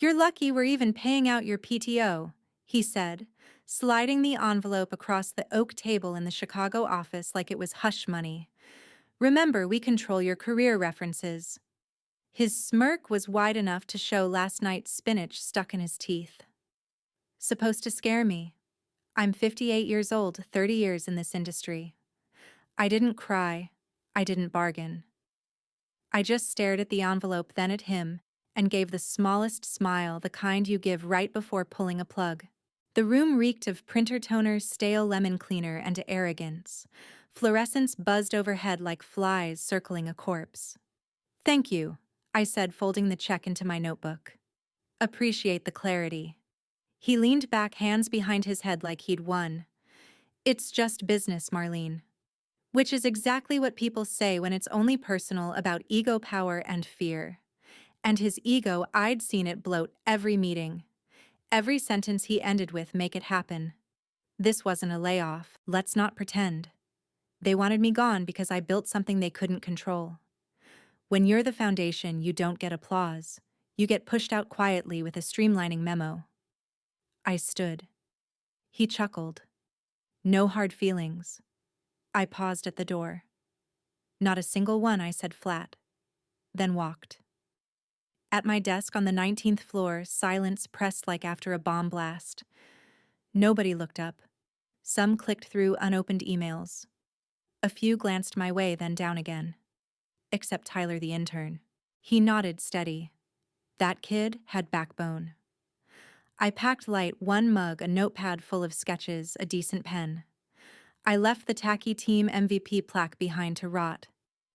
You're lucky we're even paying out your PTO, he said, sliding the envelope across the oak table in the Chicago office like it was hush money. Remember, we control your career references. His smirk was wide enough to show last night's spinach stuck in his teeth. Supposed to scare me. I'm 58 years old, 30 years in this industry. I didn't cry. I didn't bargain. I just stared at the envelope, then at him, and gave the smallest smile, the kind you give right before pulling a plug. The room reeked of printer toners, stale lemon cleaner, and arrogance. Fluorescents buzzed overhead like flies circling a corpse. Thank you, I said, folding the check into my notebook. Appreciate the clarity. He leaned back, hands behind his head like he'd won. It's just business, Marlene. Which is exactly what people say when it's only personal, about ego, power, and fear. And his ego, I'd seen it bloat every meeting. Every sentence he ended with, make it happen. This wasn't a layoff, let's not pretend. They wanted me gone because I built something they couldn't control. When you're the foundation, you don't get applause. You get pushed out quietly with a streamlining memo. I stood. He chuckled. No hard feelings. I paused at the door. Not a single one, I said flat. Then walked. At my desk on the 19th floor, silence pressed like after a bomb blast. Nobody looked up. Some clicked through unopened emails. A few glanced my way, then down again. Except Tyler, the intern. He nodded steady. That kid had backbone. I packed light, one mug, a notepad full of sketches, a decent pen. I left the tacky team MVP plaque behind to rot.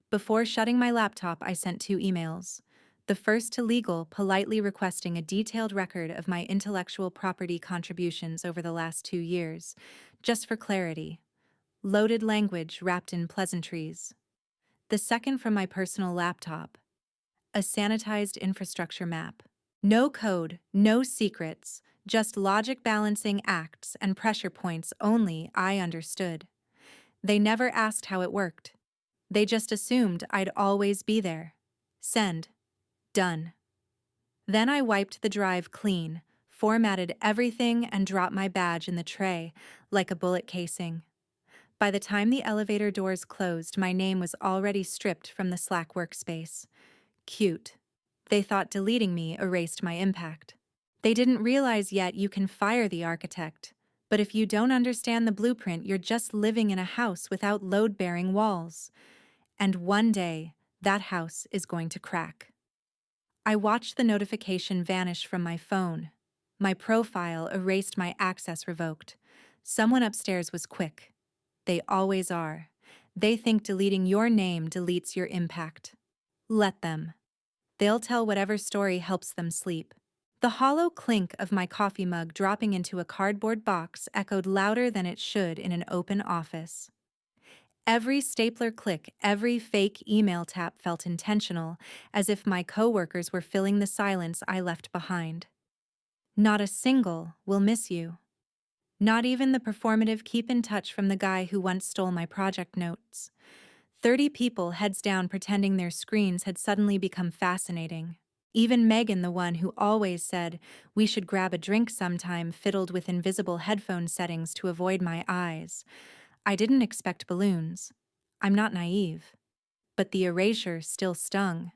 Before shutting my laptop, I sent 2 emails. The first to legal, politely requesting a detailed record of my intellectual property contributions over the last 2 years, just for clarity. Loaded language wrapped in pleasantries. The second from my personal laptop. A sanitized infrastructure map. No code, no secrets, just logic balancing acts and pressure points only I understood. They never asked how it worked. They just assumed I'd always be there. Send. Done. Then I wiped the drive clean, formatted everything, and dropped my badge in the tray like a bullet casing. By the time the elevator doors closed, my name was already stripped from the Slack workspace. Cute. They thought deleting me erased my impact. They didn't realize yet you can fire the architect, but if you don't understand the blueprint, you're just living in a house without load-bearing walls. And one day, that house is going to crack. I watched the notification vanish from my phone. My profile erased, my access revoked. Someone upstairs was quick. They always are. They think deleting your name deletes your impact. Let them. They'll tell whatever story helps them sleep. The hollow clink of my coffee mug dropping into a cardboard box echoed louder than it should in an open office. Every stapler click, every fake email tap felt intentional, as if my coworkers were filling the silence I left behind. Not a single will miss you. Not even the performative keep in touch from the guy who once stole my project notes. 30 people heads down pretending their screens had suddenly become fascinating. Even Megan, the one who always said we should grab a drink sometime, fiddled with invisible headphone settings to avoid my eyes. I didn't expect balloons. I'm not naive. But the erasure still stung.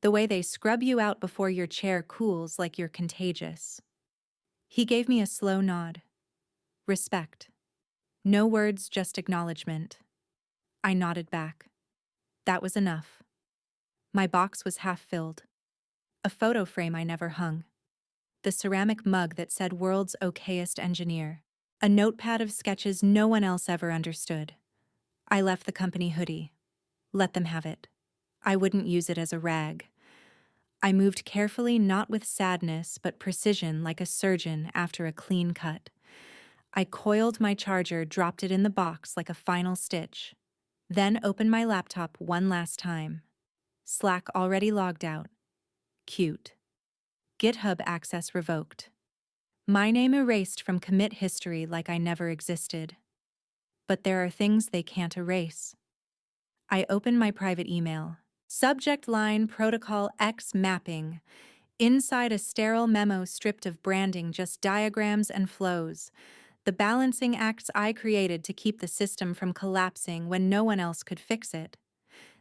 The way they scrub you out before your chair cools like you're contagious. He gave me a slow nod. Respect. No words, just acknowledgement. I nodded back. That was enough. My box was half filled. A photo frame I never hung. The ceramic mug that said world's okayest engineer. A notepad of sketches no one else ever understood. I left the company hoodie. Let them have it. I wouldn't use it as a rag. I moved carefully, not with sadness, but precision, like a surgeon after a clean cut. I coiled my charger, dropped it in the box like a final stitch. Then opened my laptop one last time. Slack already logged out. Cute. GitHub access revoked. My name erased from commit history like I never existed. But there are things they can't erase. I opened my private email. Subject line: Protocol X mapping. Inside, a sterile memo stripped of branding, just diagrams and flows, the balancing acts I created to keep the system from collapsing when no one else could fix it.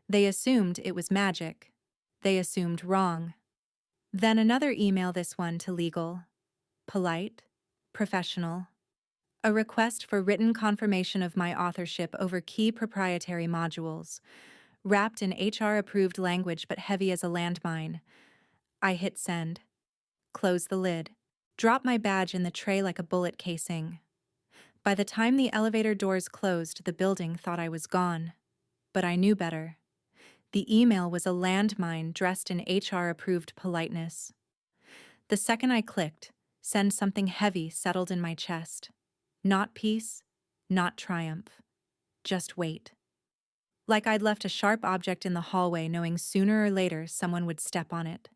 They assumed it was magic. They assumed wrong. Then another email, this one to legal. Polite, professional. A request for written confirmation of my authorship over key proprietary modules, wrapped in HR-approved language but heavy as a landmine. I hit send. Close the lid. Drop my badge in the tray like a bullet casing. By the time the elevator doors closed, the building thought I was gone. But I knew better. The email was a landmine dressed in HR-approved politeness. The second I clicked, send something heavy settled in my chest. Not peace, not triumph. Just wait. Like I'd left a sharp object in the hallway, knowing sooner or later someone would step on it.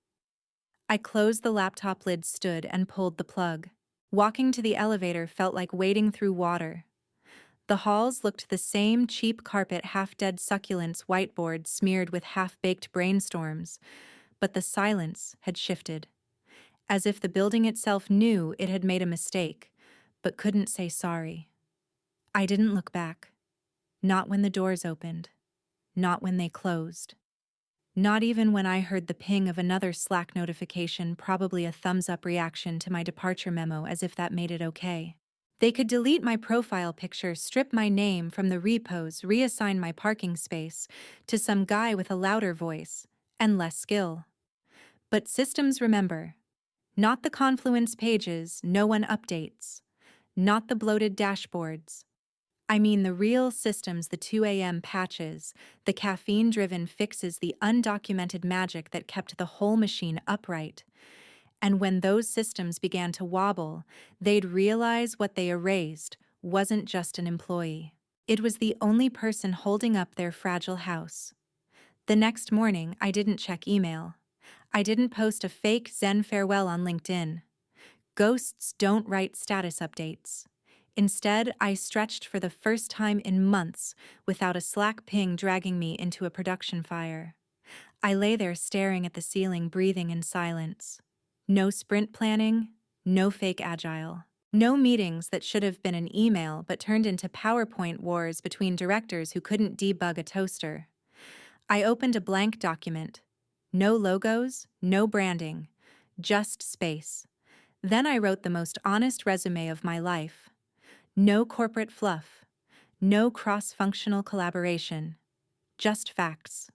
I closed the laptop lid, stood, and pulled the plug. Walking to the elevator felt like wading through water. The halls looked the same: cheap carpet, half-dead succulents, whiteboard smeared with half-baked brainstorms. But the silence had shifted, as if the building itself knew it had made a mistake, but couldn't say sorry. I didn't look back. Not when the doors opened. Not when they closed. Not even when I heard the ping of another Slack notification, probably a thumbs-up reaction to my departure memo, as if that made it okay. They could delete my profile picture, strip my name from the repos, reassign my parking space to some guy with a louder voice and less skill. But systems remember. Not the Confluence pages no one updates. Not the bloated dashboards. I mean the real systems, the 2 a.m. patches, the caffeine-driven fixes, the undocumented magic that kept the whole machine upright. And when those systems began to wobble, they'd realize what they erased wasn't just an employee. It was the only person holding up their fragile house. The next morning, I didn't check email. I didn't post a fake Zen farewell on LinkedIn. Ghosts don't write status updates. Instead, I stretched for the first time in months without a Slack ping dragging me into a production fire. I lay there staring at the ceiling, breathing in silence. No sprint planning, no fake agile. No meetings that should have been an email but turned into PowerPoint wars between directors who couldn't debug a toaster. I opened a blank document. No logos, no branding, just space. Then I wrote the most honest resume of my life. No corporate fluff, no cross-functional collaboration, just facts.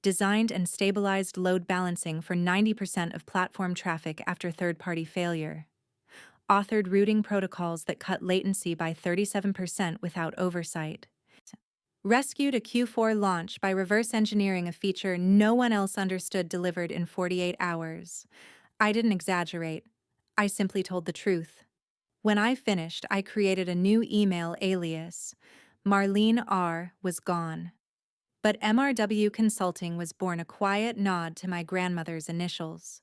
Designed and stabilized load balancing for 90% of platform traffic after third-party failure. Authored routing protocols that cut latency by 37% without oversight. Rescued a Q4 launch by reverse engineering a feature no one else understood, delivered in 48 hours. I didn't exaggerate. I simply told the truth. When I finished, I created a new email alias. Marlene R. was gone. But MRW Consulting was born, a quiet nod to my grandmother's initials.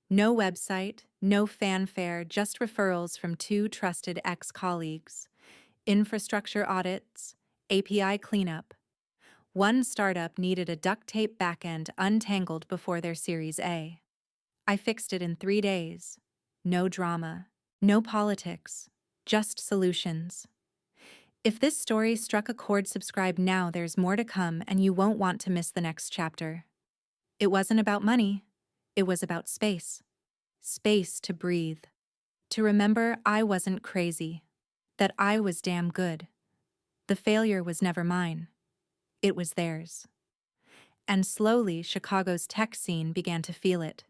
No website, no fanfare, just referrals from 2 trusted ex-colleagues. Infrastructure audits, API cleanup. One startup needed a duct tape backend untangled before their Series A. I fixed it in 3 days. No drama. No politics, just solutions. If this story struck a chord, subscribe now. There's more to come, and you won't want to miss the next chapter. It wasn't about money. It was about space. Space to breathe. To remember I wasn't crazy. That I was damn good. The failure was never mine. It was theirs. And slowly, Chicago's tech scene began to feel it.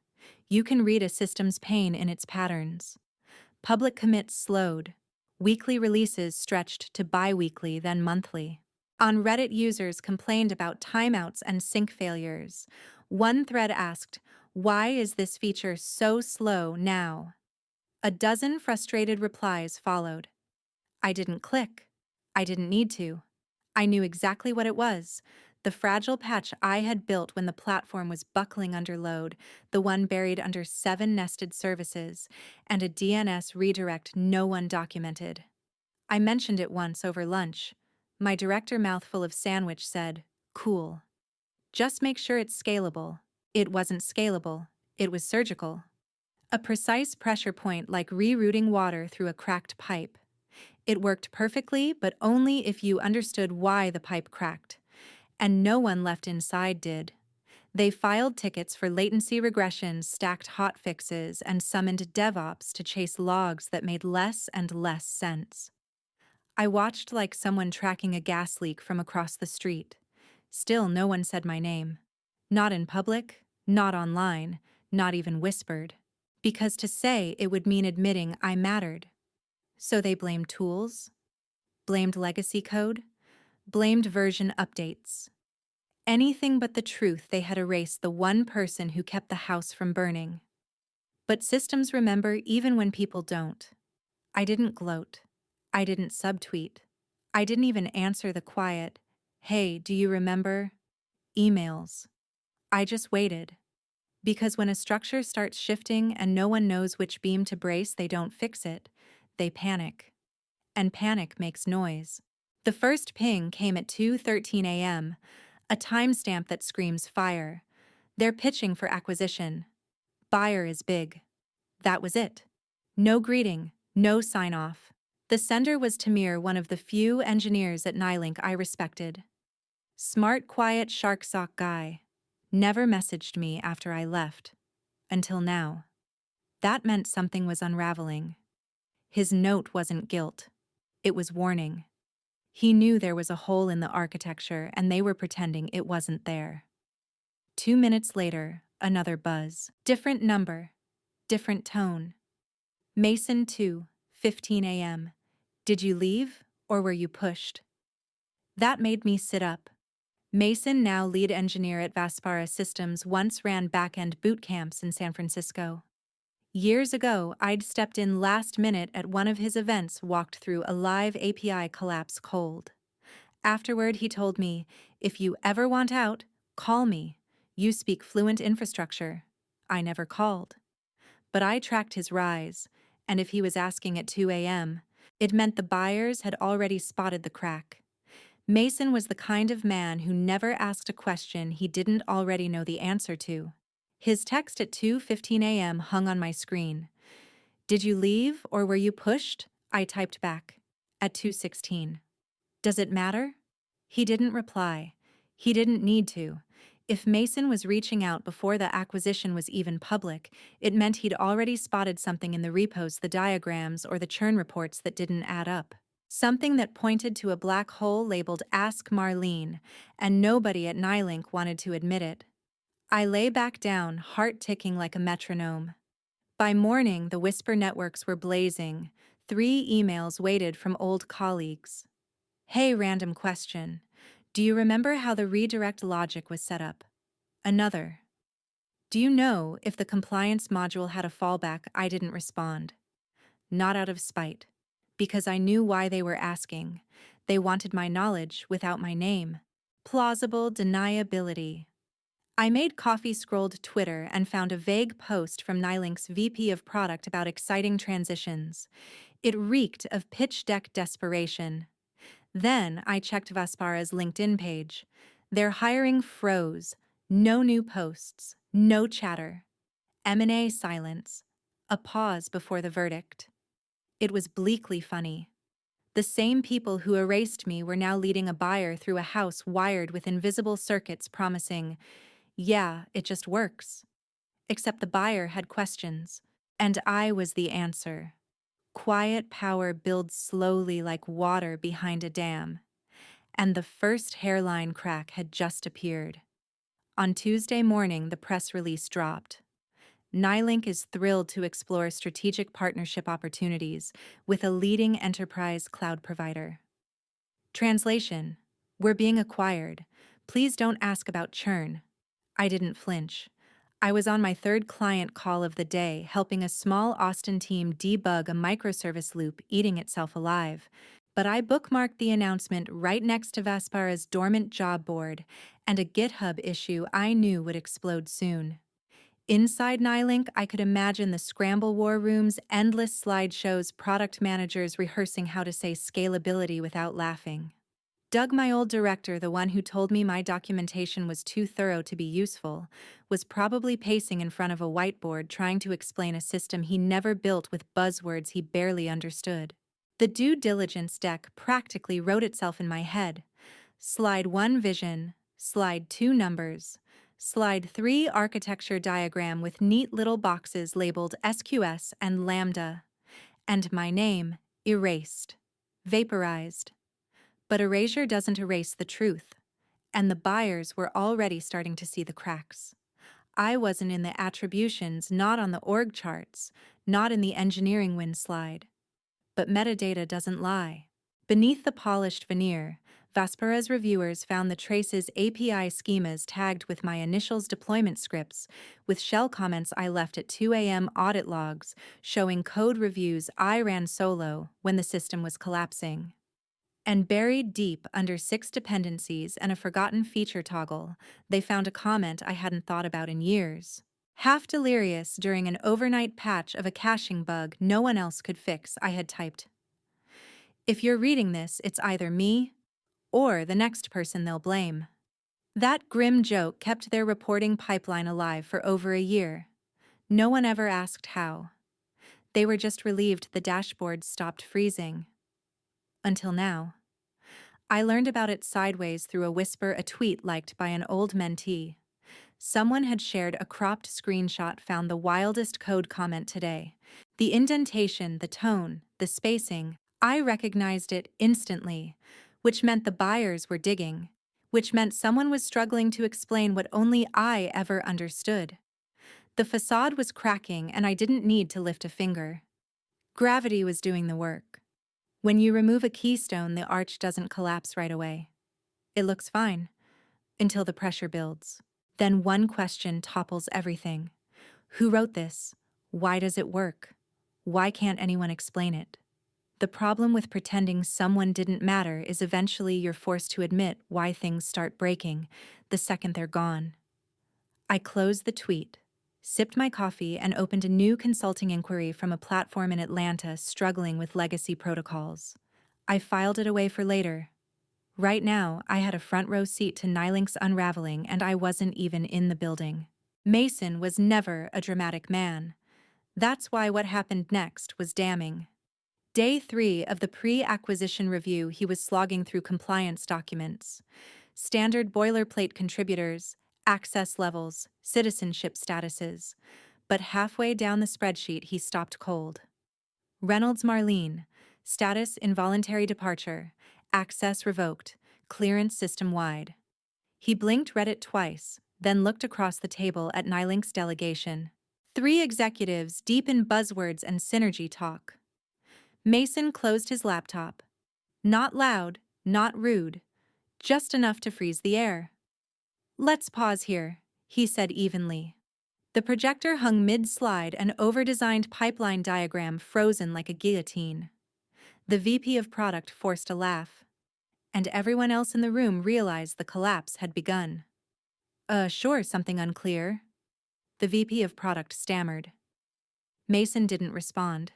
You can read a system's pain in its patterns. Public commits slowed. Weekly releases stretched to bi-weekly, then monthly. On Reddit, users complained about timeouts and sync failures. One thread asked, "Why is this feature so slow now?" A dozen frustrated replies followed. I didn't click. I didn't need to. I knew exactly what it was. The fragile patch I had built when the platform was buckling under load, the one buried under 7 nested services, and a DNS redirect no one documented. I mentioned it once over lunch. My director, mouthful of sandwich, said, "Cool. Just make sure it's scalable." It wasn't scalable. It was surgical. A precise pressure point like rerouting water through a cracked pipe. It worked perfectly, but only if you understood why the pipe cracked. And no one left inside did. They filed tickets for latency regression, stacked hotfixes, and summoned DevOps to chase logs that made less and less sense. I watched like someone tracking a gas leak from across the street. Still, no one said my name. Not in public, not online, not even whispered. Because to say it would mean admitting I mattered. So they blamed tools, blamed legacy code, blamed version updates. Anything but the truth. They had erased the one person who kept the house from burning. But systems remember even when people don't. I didn't gloat. I didn't subtweet. I didn't even answer the quiet, "Hey, do you remember?" emails. I just waited. Because when a structure starts shifting and no one knows which beam to brace, they don't fix it. They panic. And panic makes noise. The first ping came at 2:13 a.m., a timestamp that screams fire. They're pitching for acquisition. Buyer is big. That was it. No greeting, no sign-off. The sender was Tamir, one of the few engineers at Nylink I respected. Smart, quiet, shark sock guy. Never messaged me after I left. Until now. That meant something was unraveling. His note wasn't guilt. It was warning. He knew there was a hole in the architecture and they were pretending it wasn't there. 2 minutes later, another buzz. Different number. Different tone. Mason 2, 15 a.m. Did you leave, or were you pushed? That made me sit up. Mason, now lead engineer at Vaspara Systems, once ran back-end boot camps in San Francisco. Years ago, I'd stepped in last minute at one of his events, walked through a live API collapse cold. Afterward, he told me, "If you ever want out, call me. You speak fluent infrastructure." I never called. But I tracked his rise, and if he was asking at 2 a.m., it meant the buyers had already spotted the crack. Mason was the kind of man who never asked a question he didn't already know the answer to. His text at 2:15 a.m. hung on my screen. "Did you leave or were you pushed?" I typed back. At 2:16. "Does it matter?" He didn't reply. He didn't need to. If Mason was reaching out before the acquisition was even public, it meant he'd already spotted something in the repos, the diagrams, or the churn reports that didn't add up. Something that pointed to a black hole labeled Ask Marlene, and nobody at Nylink wanted to admit it. I lay back down, heart ticking like a metronome. By morning, the whisper networks were blazing. 3 emails waited from old colleagues. "Hey, random question. Do you remember how the redirect logic was set up?" Another. "Do you know if the compliance module had a fallback?" I didn't respond. Not out of spite. Because I knew why they were asking. They wanted my knowledge without my name. Plausible deniability. I made coffee, scrolled Twitter, and found a vague post from Nylink's VP of product about exciting transitions. It reeked of pitch deck desperation. Then I checked Vaspara's LinkedIn page. Their hiring froze. No new posts. No chatter. M&A silence. A pause before the verdict. It was bleakly funny. The same people who erased me were now leading a buyer through a house wired with invisible circuits, promising, "Yeah, it just works." Except the buyer had questions, and I was the answer. Quiet power builds slowly like water behind a dam. And the first hairline crack had just appeared. On Tuesday morning, the press release dropped. Nylink is thrilled to explore strategic partnership opportunities with a leading enterprise cloud provider. Translation: We're being acquired. Please don't ask about churn. I didn't flinch. I was on my 3rd client call of the day, helping a small Austin team debug a microservice loop eating itself alive. But I bookmarked the announcement right next to Vaspara's dormant job board and a GitHub issue I knew would explode soon. Inside Nylink, I could imagine the scramble war rooms, endless slideshows, product managers rehearsing how to say scalability without laughing. Doug, my old director, the one who told me my documentation was too thorough to be useful, was probably pacing in front of a whiteboard trying to explain a system he never built with buzzwords he barely understood. The due diligence deck practically wrote itself in my head. Slide 1 vision, slide 2 numbers, slide 3 architecture diagram with neat little boxes labeled SQS and Lambda. And my name, erased. Vaporized. But erasure doesn't erase the truth, and the buyers were already starting to see the cracks. I wasn't in the attributions, not on the org charts, not in the engineering win slide. But metadata doesn't lie. Beneath the polished veneer, Vaspara's reviewers found the trace's API schemas tagged with my initials deployment scripts, with shell comments I left at 2 a.m. audit logs showing code reviews I ran solo when the system was collapsing. And buried deep under 6 dependencies and a forgotten feature toggle, they found a comment I hadn't thought about in years. Half delirious during an overnight patch of a caching bug no one else could fix, I had typed, "If you're reading this, it's either me or the next person they'll blame." That grim joke kept their reporting pipeline alive for over a year. No one ever asked how. They were just relieved the dashboard stopped freezing. Until now. I learned about it sideways through a whisper, a tweet liked by an old mentee. Someone had shared a cropped screenshot, found the wildest code comment today. The indentation, the tone, the spacing, I recognized it instantly, which meant the buyers were digging, which meant someone was struggling to explain what only I ever understood. The facade was cracking and I didn't need to lift a finger. Gravity was doing the work. When you remove a keystone, the arch doesn't collapse right away. It looks fine, until the pressure builds. Then one question topples everything. Who wrote this? Why does it work? Why can't anyone explain it? The problem with pretending someone didn't matter is eventually you're forced to admit why things start breaking the second they're gone. I closed the tweet, sipped my coffee, and opened a new consulting inquiry from a platform in Atlanta struggling with legacy protocols. I filed it away for later. Right now, I had a front row seat to Nylink's Unraveling, and I wasn't even in the building. Mason was never a dramatic man. That's why what happened next was damning. Day 3 of the pre-acquisition review, he was slogging through compliance documents. Standard boilerplate contributors, access levels, citizenship statuses. But halfway down the spreadsheet, he stopped cold. Reynolds Marlene, status involuntary departure, access revoked, clearance system-wide. He blinked, read it twice, then looked across the table at Nylink's delegation. 3 executives deep in buzzwords and synergy talk. Mason closed his laptop. Not loud, not rude, just enough to freeze the air. "Let's pause here," he said evenly. The projector hung mid-slide, an over-designed pipeline diagram frozen like a guillotine. The VP of product forced a laugh. And everyone else in the room realized the collapse had begun. Sure, something unclear?" the VP of product stammered. Mason didn't respond.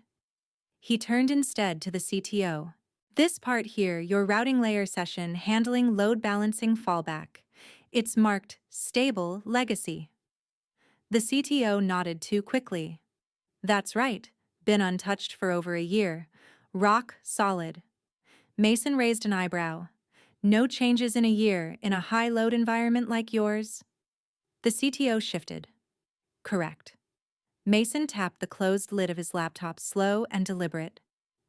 He turned instead to the CTO. "This part here, your routing layer session handling load balancing fallback. It's marked stable legacy." The CTO nodded too quickly. "That's right, been untouched for over a year. Rock solid." Mason raised an eyebrow. "No changes in a year in a high-load environment like yours?" The CTO shifted. "Correct." Mason tapped the closed lid of his laptop, slow and deliberate.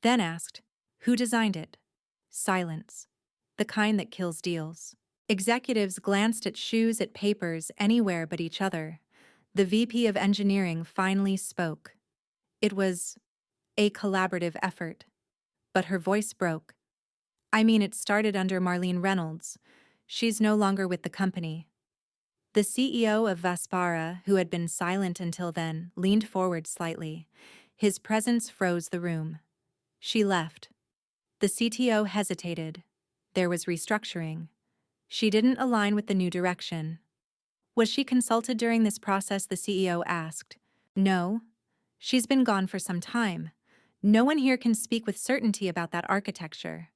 Then asked, "Who designed it?" Silence. The kind that kills deals. Executives glanced at shoes, at papers, anywhere but each other. The VP of engineering finally spoke. "It was a collaborative effort." But her voice broke. "I mean, it started under Marlene Reynolds. She's no longer with the company." The CEO of Vaspara, who had been silent until then, leaned forward slightly. His presence froze the room. "She left." The CTO hesitated. There was restructuring. She didn't align with the new direction. "Was she consulted during this process?" the CEO asked. "No. She's been gone for some time. No one here can speak with certainty about that architecture."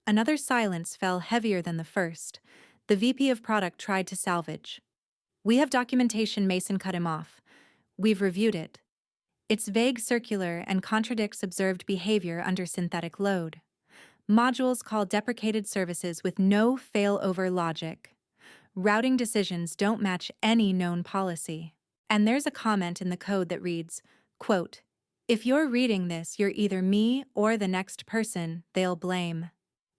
Another silence fell heavier than the first. The VP of product tried to salvage. "We have documentation," Mason cut him off. "We've reviewed it. It's vague, circular, and contradicts observed behavior under synthetic load. Modules call deprecated services with no failover logic. Routing decisions don't match any known policy." And there's a comment in the code that reads, quote, "If you're reading this, you're either me or the next person they'll blame."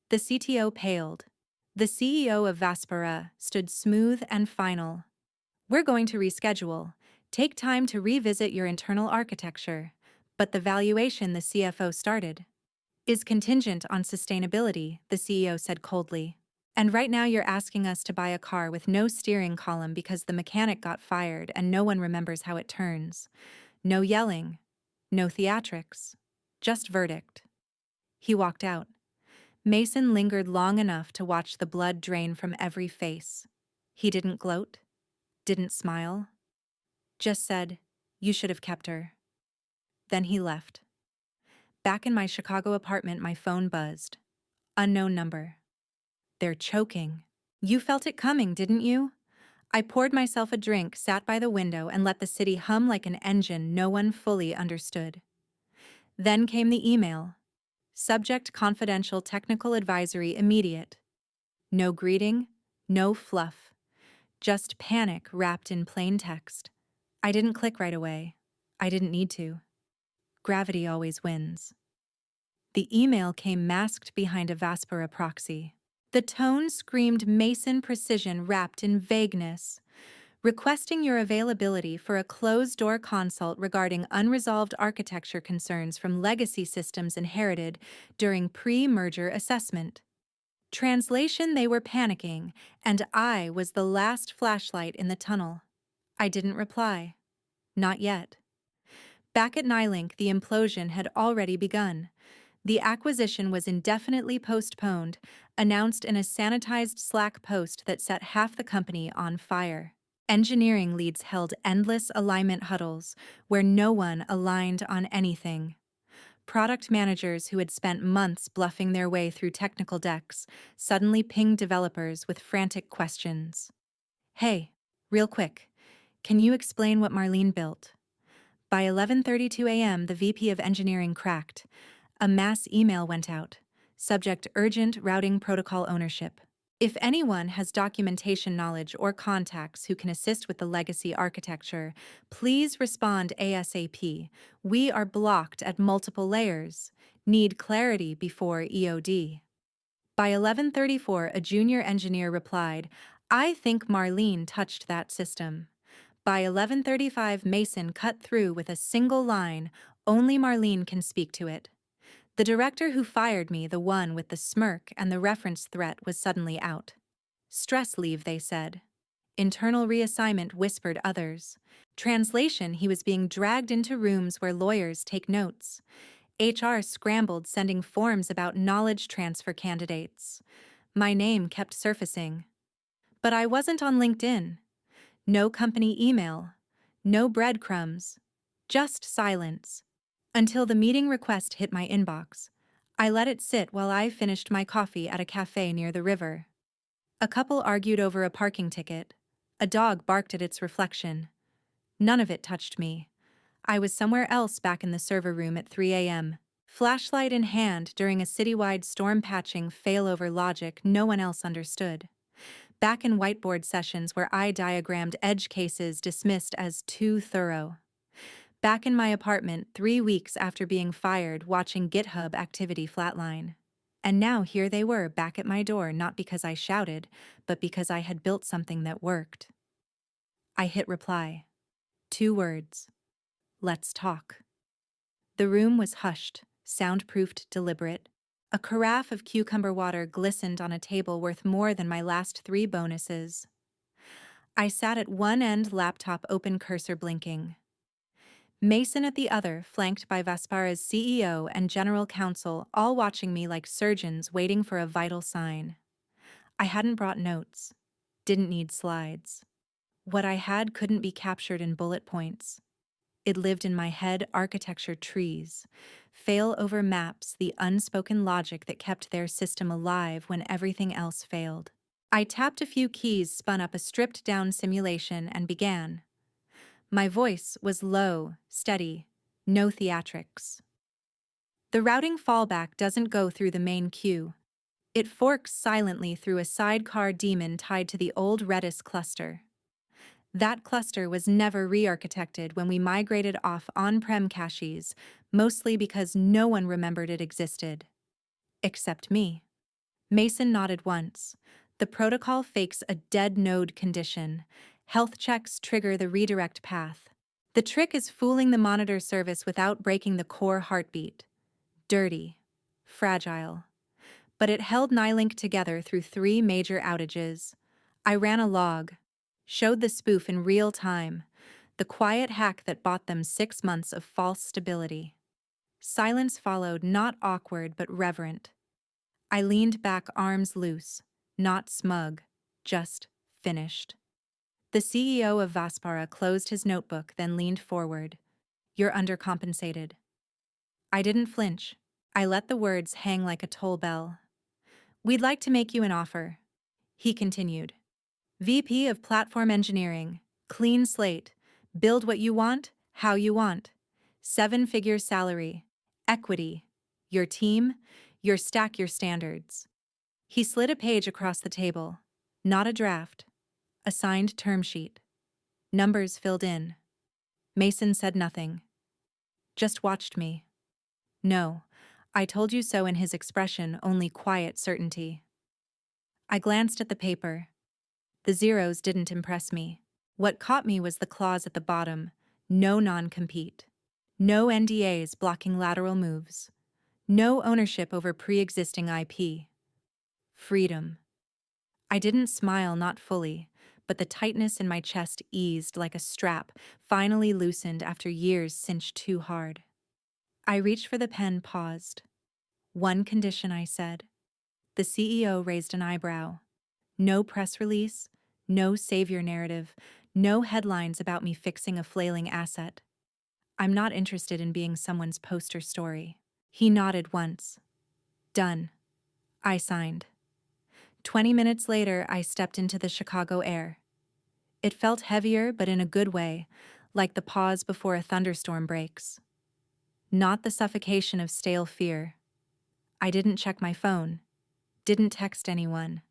The CTO paled. The CEO of Vaspera stood smooth and final. "We're going to reschedule. Take time to revisit your internal architecture." But the valuation, the CFO started, "is contingent on sustainability," the CEO said coldly. "And right now you're asking us to buy a car with no steering column because the mechanic got fired and no one remembers how it turns. No yelling, no theatrics, just verdict." He walked out. Mason lingered long enough to watch the blood drain from every face. He didn't gloat, didn't smile, just said, "You should have kept her." Then he left. Back in my Chicago apartment, my phone buzzed. Unknown number. "They're choking." "You felt it coming, didn't you?" I poured myself a drink, sat by the window, and let the city hum like an engine no one fully understood. Then came the email. Subject: confidential technical advisory immediate. No greeting, no fluff. Just panic wrapped in plain text. I didn't click right away. I didn't need to. Gravity always wins. The email came masked behind a Vaspera proxy. The tone screamed Mason precision wrapped in vagueness. "Requesting your availability for a closed-door consult regarding unresolved architecture concerns from legacy systems inherited during pre-merger assessment." Translation: they were panicking, and I was the last flashlight in the tunnel. I didn't reply. Not yet. Back at Nylink, the implosion had already begun. The acquisition was indefinitely postponed, announced in a sanitized Slack post that set half the company on fire. Engineering leads held endless alignment huddles where no one aligned on anything. Product managers who had spent months bluffing their way through technical decks suddenly pinged developers with frantic questions. "Hey, real quick, can you explain what Marlene built?" By 11:32 a.m., the VP of Engineering cracked. A mass email went out. Subject: urgent routing protocol ownership. If anyone has documentation knowledge or contacts who can assist with the legacy architecture, please respond ASAP. We are blocked at multiple layers. Need clarity before EOD. By 11:34, a junior engineer replied, "I think Marlene touched that system." By 11:35, Mason cut through with a single line, "Only Marlene can speak to it." The director who fired me, the one with the smirk and the reference threat, was suddenly out. "Stress leave," they said. "Internal reassignment," whispered others. Translation: he was being dragged into rooms where lawyers take notes. HR scrambled, sending forms about knowledge transfer candidates. My name kept surfacing. But I wasn't on LinkedIn. No company email. No breadcrumbs. Just silence. Until the meeting request hit my inbox. I let it sit while I finished my coffee at a cafe near the river. A couple argued over a parking ticket. A dog barked at its reflection. None of it touched me. I was somewhere else, back in the server room at 3 a.m. Flashlight in hand during a citywide storm patching failover logic no one else understood. Back in whiteboard sessions where I diagrammed edge cases dismissed as too thorough. Back in my apartment 3 weeks after being fired, watching GitHub activity flatline. And now here they were back at my door, not because I shouted, but because I had built something that worked. I hit reply. 2 words. Let's talk. The room was hushed, soundproofed, deliberate. A carafe of cucumber water glistened on a table worth more than my last 3 bonuses. I sat at one end, laptop open, cursor blinking. Mason at the other, flanked by Vaspera's CEO and general counsel, all watching me like surgeons waiting for a vital sign. I hadn't brought notes. Didn't need slides. What I had couldn't be captured in bullet points. It lived in my head, architecture trees. Fail over maps, the unspoken logic that kept their system alive when everything else failed. I tapped a few keys, spun up a stripped-down simulation, and began. My voice was low, steady, no theatrics. The routing fallback doesn't go through the main queue. It forks silently through a sidecar daemon tied to the old Redis cluster. That cluster was never re-architected when we migrated off on-prem caches, mostly because no one remembered it existed. Except me. Mason nodded once. The protocol fakes a dead node condition. Health checks trigger the redirect path. The trick is fooling the monitor service without breaking the core heartbeat. Dirty. Fragile. But it held Nylink together through 3 major outages. I ran a log. Showed the spoof in real time. The quiet hack that bought them 6 months of false stability. Silence followed, not awkward but reverent. I leaned back, arms loose, not smug, just finished. The CEO of Vaspara closed his notebook, then leaned forward. You're undercompensated. I didn't flinch. I let the words hang like a toll bell. We'd like to make you an offer. He continued. VP of Platform Engineering, clean slate, build what you want, how you want. 7-figure salary, equity, your team, your stack, your standards. He slid a page across the table. Not a draft. A signed term sheet. Numbers filled in. Mason said nothing. Just watched me. No, I told you so in his expression, only quiet certainty. I glanced at the paper. The zeros didn't impress me. What caught me was the clause at the bottom. No non-compete. No NDAs blocking lateral moves. No ownership over pre-existing IP. Freedom. I didn't smile, not fully, but the tightness in my chest eased like a strap, finally loosened after years cinched too hard. I reached for the pen, paused. One condition, I said. The CEO raised an eyebrow. No press release, no savior narrative, no headlines about me fixing a flailing asset. I'm not interested in being someone's poster story. He nodded once. Done. I signed. 20 minutes later, I stepped into the Chicago air. It felt heavier, but in a good way, like the pause before a thunderstorm breaks. Not the suffocation of stale fear. I didn't check my phone. Didn't text anyone.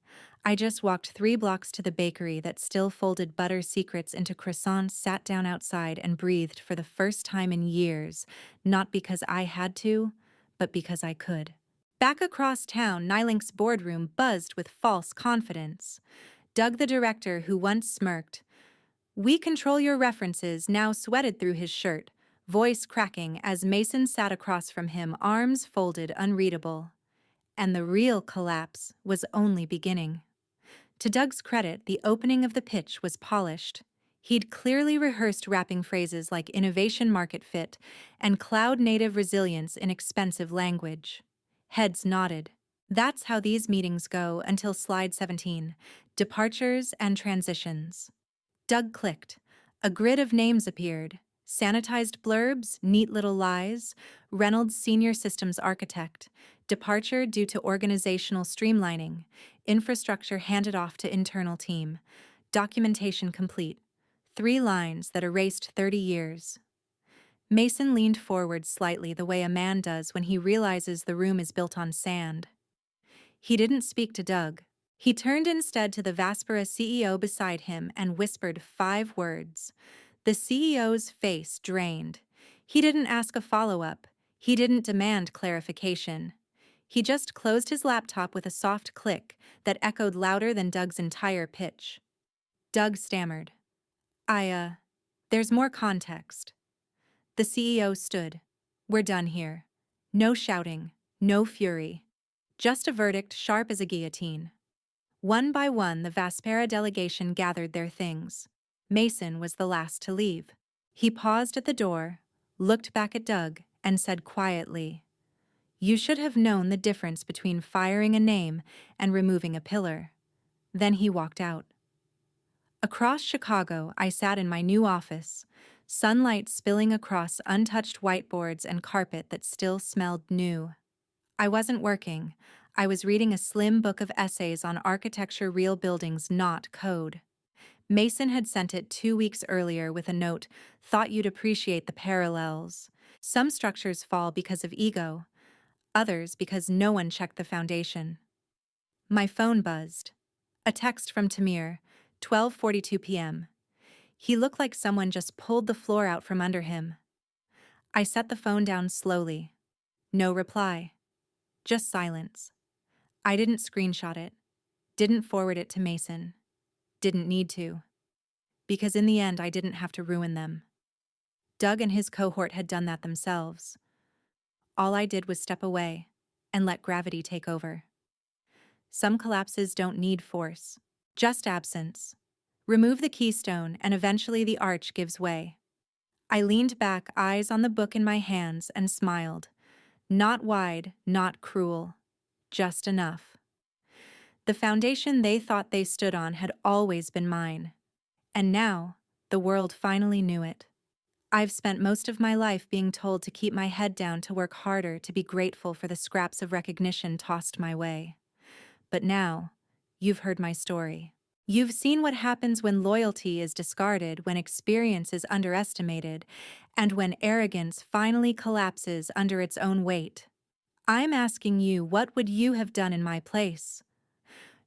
I just walked 3 blocks to the bakery that still folded butter secrets into croissants, sat down outside, and breathed for the first time in years, not because I had to, but because I could. Back across town, Nylink's boardroom buzzed with false confidence. Doug, the director who once smirked, "We control your references," now sweated through his shirt, voice cracking as Mason sat across from him, arms folded, unreadable. And the real collapse was only beginning. To Doug's credit, the opening of the pitch was polished. He'd clearly rehearsed wrapping phrases like innovation market fit and cloud-native resilience in expensive language. Heads nodded. That's how these meetings go until slide 17, departures and transitions. Doug clicked. A grid of names appeared. Sanitized blurbs, neat little lies, Reynolds Senior Systems Architect, departure due to organizational streamlining, infrastructure handed off to internal team, documentation complete. 3 lines that erased 30 years. Mason leaned forward slightly, the way a man does when he realizes the room is built on sand. He didn't speak to Doug. He turned instead to the Vaspara CEO beside him and whispered 5 words. The CEO's face drained. He didn't ask a follow-up. He didn't demand clarification. He just closed his laptop with a soft click that echoed louder than Doug's entire pitch. Doug stammered. There's more context. The CEO stood. We're done here. No shouting, no fury. Just a verdict sharp as a guillotine. One by one, the Vaspara delegation gathered their things. Mason was the last to leave. He paused at the door, looked back at Doug, and said quietly, "You should have known the difference between firing a name and removing a pillar." Then he walked out. Across Chicago, I sat in my new office. sunlight spilling across untouched whiteboards and carpet that still smelled new. I wasn't working. I was reading a slim book of essays on architecture, real buildings, not code. Mason had sent it 2 weeks earlier with a note, "Thought you'd appreciate the parallels. Some structures fall because of ego, others because no one checked the foundation." My phone buzzed. A text from Tamir, 12:42 p.m. He looked like someone just pulled the floor out from under him. I set the phone down slowly. No reply. Just silence. I didn't screenshot it. Didn't forward it to Mason. Didn't need to. Because in the end, I didn't have to ruin them. Doug and his cohort had done that themselves. All I did was step away and let gravity take over. Some collapses don't need force, just absence. Remove the keystone and eventually the arch gives way. I leaned back, eyes on the book in my hands, and smiled. Not wide, not cruel. Just enough. The foundation they thought they stood on had always been mine. And now, the world finally knew it. I've spent most of my life being told to keep my head down, to work harder, to be grateful for the scraps of recognition tossed my way. But now, you've heard my story. You've seen what happens when loyalty is discarded, when experience is underestimated, and when arrogance finally collapses under its own weight. I'm asking you, what would you have done in my place?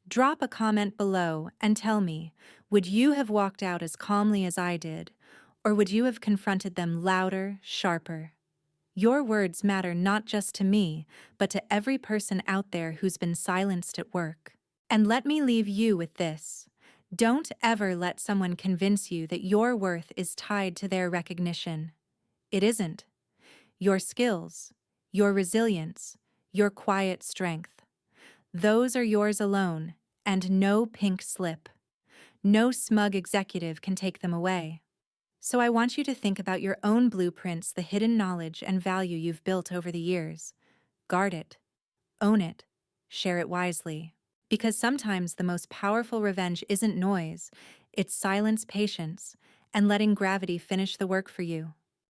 Drop a comment below and tell me, would you have walked out as calmly as I did, or would you have confronted them louder, sharper? Your words matter not just to me, but to every person out there who's been silenced at work. And let me leave you with this. Don't ever let someone convince you that your worth is tied to their recognition. It isn't. Your skills, your resilience, your quiet strength. Those are yours alone, and no pink slip. No smug executive can take them away. So I want you to think about your own blueprints, the hidden knowledge and value you've built over the years. Guard it. Own it. Share it wisely. Because sometimes the most powerful revenge isn't noise, it's silence, patience, and letting gravity finish the work for you.